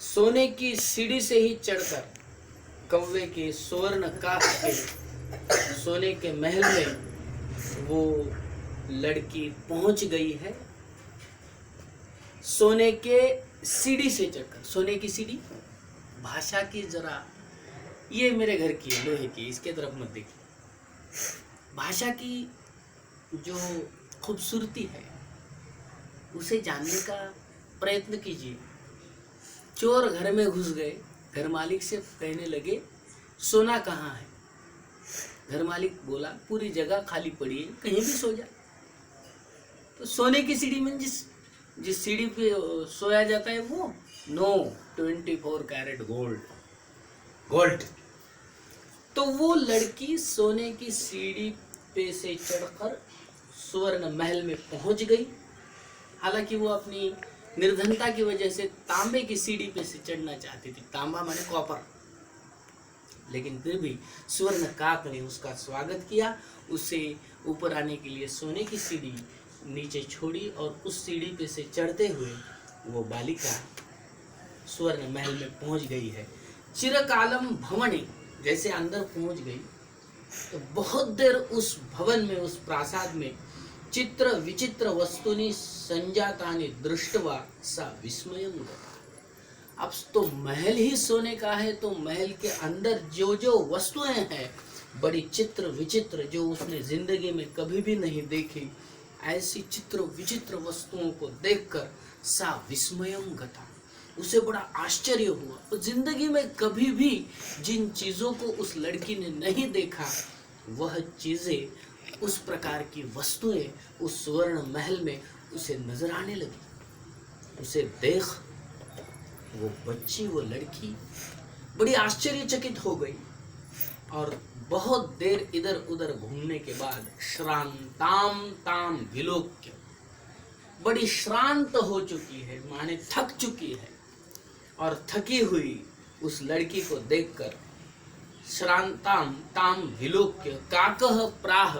सोने की सीढ़ी से ही चढ़कर कौवे के स्वर्ण काख के सोने के महल में वो लड़की पहुंच गई है। सोने के सीढ़ी से चढ़कर, सोने की सीढ़ी भाषा की जरा, ये मेरे घर की है, लोहे की, इसके तरफ मत देखिए। भाषा की जो खूबसूरती है उसे जानने का प्रयत्न कीजिए। चोर घर में घुस गए, घर मालिक से कहने लगे सोना कहाँ है। घर मालिक बोला पूरी जगह खाली पड़ी है, कहीं भी सो जा। तो सोने की सीढ़ी में जिस सीढ़ी पे सोया जाता है वो 24 कैरेट गोल्ड। तो वो लड़की सोने की सीढ़ी पे से चढ़कर स्वर्ण महल में पहुंच गई। हालांकि वो अपनी निर्धनता की वजह से तांबे की सीढ़ी पे से चढ़ना चाहती थी, तांबा माने कॉपर, लेकिन फिर भी स्वर्ण काक ने उसका स्वागत किया। उसे ऊपर आने के लिए सोने की सीढ़ी नीचे छोड़ी और उस सीढ़ी पे से चढ़ते हुए वो बालिका स्वर्ण महल में पहुंच गई है। चिरकालम भवने, जैसे अंदर पहुंच गई तो बहुत देर उस भवन में, उस प्रासाद में चित्र विचित्र वस्तुनि संजातानि दृष्टवा सा विस्मयं गता। अब तो महल ही सोने का है, तो महल के अंदर जो जो वस्तुएं हैं बड़ी चित्र विचित्र, जो उसने जिंदगी में कभी भी नहीं देखी, ऐसी चित्र विचित्र वस्तुओं को देखकर सा विस्मयं गता, उसे बड़ा आश्चर्य हुआ। तो जिंदगी में कभी भी जिन चीजों को उस लड़की ने नहीं देखा, वह चीजें, उस प्रकार की वस्तुएं उस स्वर्ण महल में उसे नजर आने लगी। उसे देख वो बच्ची, वो लड़की बड़ी आश्चर्यचकित हो गई और बहुत देर इधर उधर घूमने के बाद श्रांताम ताम विलोक्य, बड़ी श्रांत हो चुकी है, माने थक चुकी है, और थकी हुई उस लड़की को देखकर श्रांताम ताम विलोक्य काकह प्राह,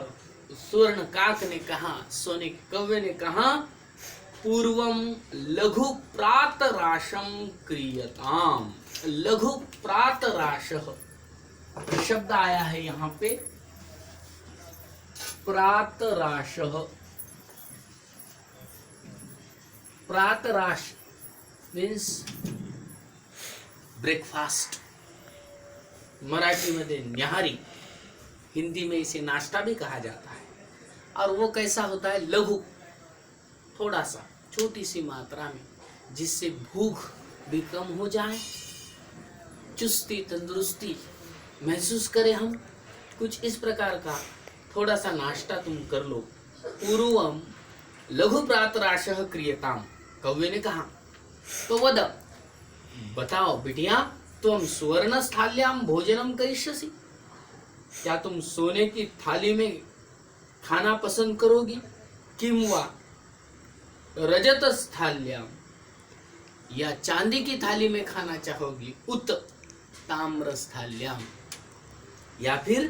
स्वर्ण काक ने कहा, सोने के कौवे ने कहा, पूर्वम लघु प्रातराशम क्रियताम। लघु प्रातराशः शब्द आया है यहाँ पे, प्रातराशः। प्रातराश मीन्स ब्रेकफास्ट, मराठी में न्याहारी, हिंदी में इसे नाश्ता भी कहा जाता है। और वो कैसा होता है, लघु, थोड़ा सा, छोटी सी मात्रा में, जिससे भूख भी कम हो जाए, चुस्ती तंदुरुस्ती महसूस करें हम, कुछ इस प्रकार का थोड़ा सा नाश्ता तुम कर लो। पूर्वम लघु प्रातराशः क्रियताम, कौवे ने कहा। तो वद, बताओ बिटिया, तुम सुवर्ण स्थाल्याम भोजनम करिष्यसि, क्या तुम सोने की थाली में खाना पसंद करोगी, किंवा रजत स्थाल्याम, या चांदी की थाली में खाना चाहोगी, उत ताम्र स्थाल्याम, या फिर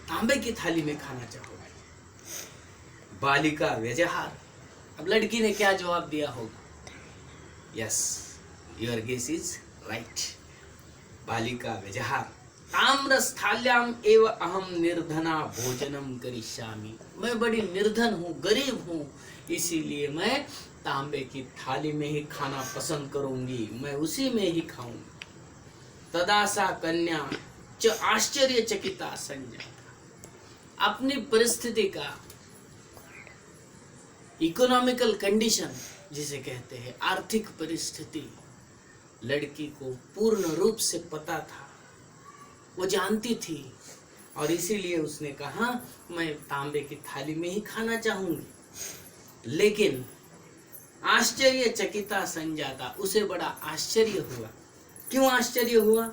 तांबे की थाली में खाना चाहोगी। बालिका व्यजहार, अब लड़की ने क्या जवाब दिया होगा? Yes, your guess is right. बालिका व्यजहार, ताम्र स्थाल्याम एव अहम निर्धना भोजनम करिष्यामि, मैं बड़ी निर्धन हूँ, गरीब हूँ, इसीलिए मैं तांबे की थाली में ही खाना पसंद करूंगी, मैं उसी में ही खाऊंगी। तदा सा कन्या च आश्चर्यचकिता संजाता, अपनी परिस्थिति का, इकोनॉमिकल कंडीशन जिसे कहते हैं, आर्थिक परिस्थिति, लड़की को पूर्ण रूप से पता था, वो जानती थी, और इसीलिए उसने कहा मैं तांबे की थाली में ही खाना चाहूंगी। लेकिन आश्चर्यचकिता संजाता, उसे बड़ा आश्चर्य हुआ। क्यों आश्चर्य हुआ?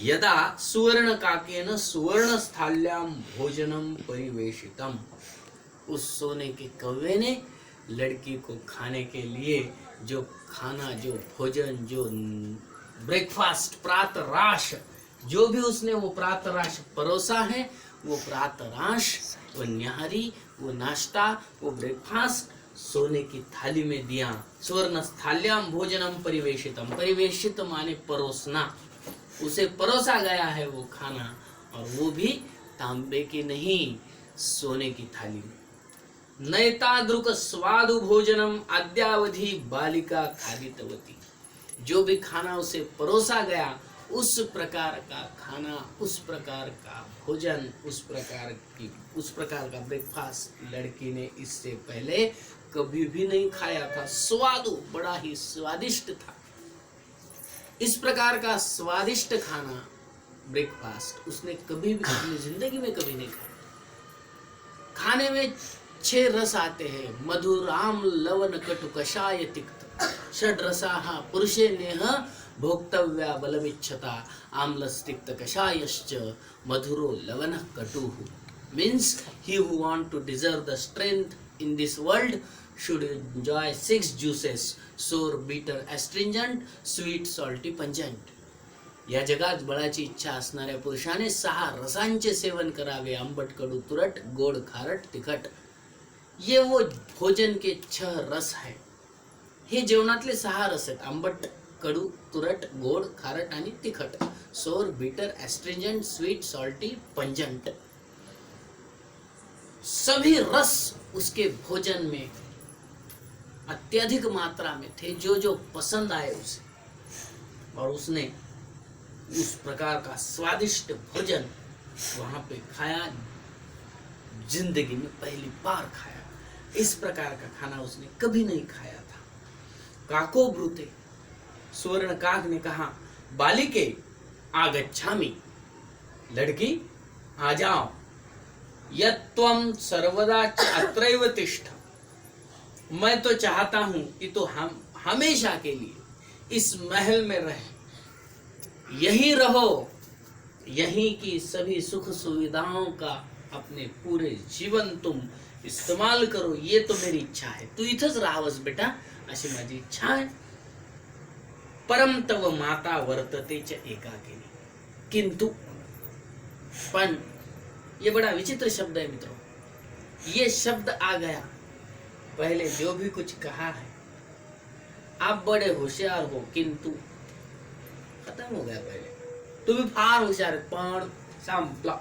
यदा सुवर्ण काकेन सुवर्ण स्थाल्याम भोजनम परिवेशितम, उस सोने के कौवे ने लड़की को खाने के लिए जो खाना, जो भोजन, जो ब्रेकफास्ट, प्रातराश, जो भी उसने वो प्रातराश परोसा है, वो प्रातराश, वो न्याहारी, वो नाश्ता, वो ब्रेकफास्ट सोने की थाली में दिया। स्वर्ण थाल्याम भोजनम परिवेशितम, परिवेशित माने परोसना, उसे परोसा गया है वो खाना, और वो भी तांबे की नहीं, सोने की थाली में। नैतादृक स्वादु भोजनम अद्यावधि बालिका खादितवती, जो भी खाना उसे परोसा गया, उस प्रकार का खाना, उस प्रकार का भोजन, उस प्रकार का ब्रेकफास्ट लड़की ने इससे पहले कभी भी नहीं खाया था। स्वादु, बड़ा ही स्वादिष्ट था। इस प्रकार का स्वादिष्ट खाना, ब्रेकफास्ट, उसने कभी भी अपनी जिंदगी में कभी नहीं खाया। खाने में 6 रस आते हैं, मधुर, आम्ल, लवण, कटु, कषाय, तिक्त। षड रसाः पुरुषे नेह भोक्तव्या बलमिच्छता, आम्लस्तिक्त कषायश्च मधुरो लवणः कटुः। Means he who want to deserve the strength in this world should enjoy 6 juices: sour, bitter, astringent, sweet, salty, pungent. या जगात बळाची इच्छा असणाऱ्या पुरुषाने 6 रसांचे सेवन करावे: आंबट, कडू, तुरट, गोड, खारट, तिखट. ये वो भोजन के 6 रस है. हे जेवणातले 6 रस आहेत: आंबट, कडू, तुरट, गोड, खारट आणि तिखट. सोर, bitter, astringent, sweet, salty, pungent. सभी रस उसके भोजन में अत्यधिक मात्रा में थे, जो जो पसंद आए उसे, और उसने उस प्रकार का स्वादिष्ट भोजन वहां पे खाया, जिंदगी में पहली बार खाया. इस प्रकार का खाना उसने कभी नहीं खाया था. काको ब्रूते, स्वर्ण काक ने कहा, बालिके आगच्छामि, लड़की आ जाओ. यत्त्वं सर्वदा अत्रैव तिष्ठ, मैं तो चाहता हूं कि तो हम हमेशा के लिए इस महल में रहे, यही रहो, यहीं की सभी सुख सुविधाओं का अपने पूरे जीवन तुम इस्तेमाल करो, ये तो मेरी इच्छा है. तू इथंच राहावस बेटा, अशी माझी इच्छा आहे. परम तव माता वर्तते च एकाकिनी, किंतु, पण, ये बड़ा विचित्र शब्द है मित्रों. ये शब्द आ गया, पहले जो भी कुछ कहा है, आप बड़े होशियार हो, किंतु खत्म हो गया. पहले तू भी फार होशियार है, पण संपला.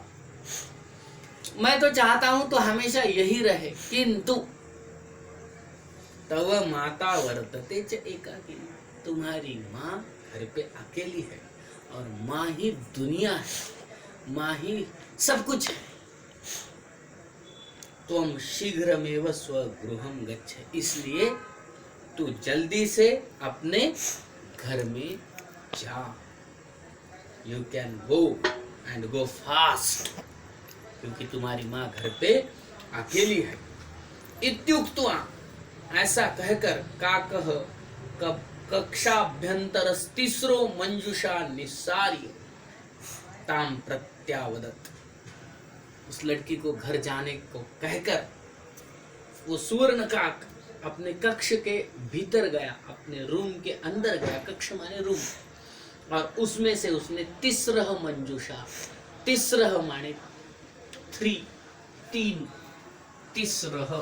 मैं तो चाहता हूं तो हमेशा यही रहे, किंतु तव माता वर्तते च एकाकिनी, तुम्हारी माँ घर पे अकेली है, और माँ ही दुनिया है, माँ ही सब कुछ है. त्वं शीघ्रमेव स्वगृहं गच्छ, इसलिए तू जल्दी से अपने घर में जा. You can go and go fast, क्योंकि तुम्हारी माँ घर पे अकेली है. इत्युक्त्वा, ऐसा कहकर, काकः कक्षाभ्यंतरस्तिस्रो मंजुषा निस्सार्य ताम प्रत्यावदत्. उस लड़की को घर जाने को कहकर वो सुवर्ण काक अपने कक्ष के भीतर गया, अपने रूम के अंदर गया. कक्ष माने रूम, और उसमें से उसने तिस्रह मंजुषा, तिस्रह माने 3, तिस्रह,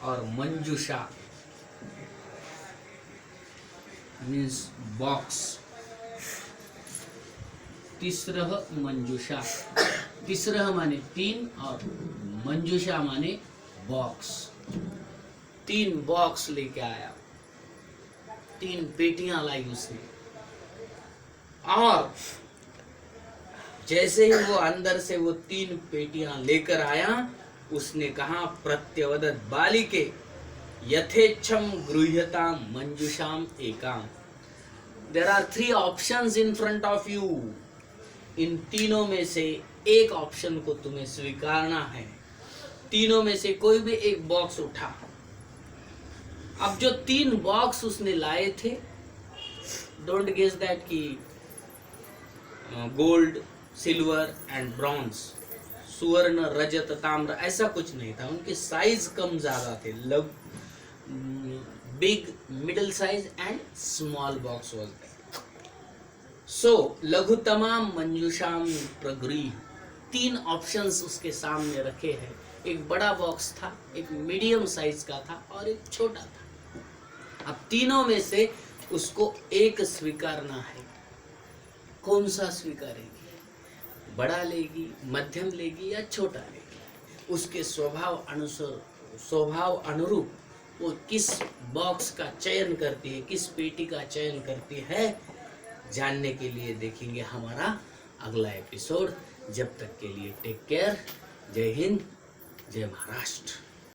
और मंजुषा मीन्स बॉक्स. तिस्रह मंजुषा, तिस्रह माने 3 और मंजुषा माने बॉक्स. 3 बॉक्स लेके आया, 3 पेटियां लाई उसने. और जैसे ही वो अंदर से वो 3 पेटियां लेकर आया, उसने कहा, प्रत्यवदत् बालिके यथेच्छम गृह्यतां मंजुषाम एकाम. There are 3 options in front of you. इन तीनों में से एक ऑप्शन को तुम्हें स्वीकारना है. तीनों में से कोई भी एक बॉक्स उठा. अब जो 3 बॉक्स उसने लाए थे, डोंट गेस दैट कि गोल्ड, सिल्वर एंड ब्रॉन्ज, सुवर्ण, रजत, ताम्र, ऐसा कुछ नहीं था. उनके साइज कम ज्यादा थे. Big, middle size and small box was there. So लघुतमाम मंजुषाम प्रगृह्य, 3 ऑप्शंस उसके सामने रखे हैं. एक बड़ा बॉक्स था, एक मीडियम साइज का था और एक छोटा था। अब तीनों में से उसको एक स्वीकारना है। कौन सा स्वीकारेगी? बड़ा लेगी, मध्यम लेगी या छोटा लेगी? उसके स्वभाव अनुरूप वो किस बॉक्स का चयन करती है, किस पेटी का चयन करती है, जानने के लिए देखेंगे हमारा अगला एपिसोड। जब तक के लिए टेक केयर। जय हिंद, जय महाराष्ट्र।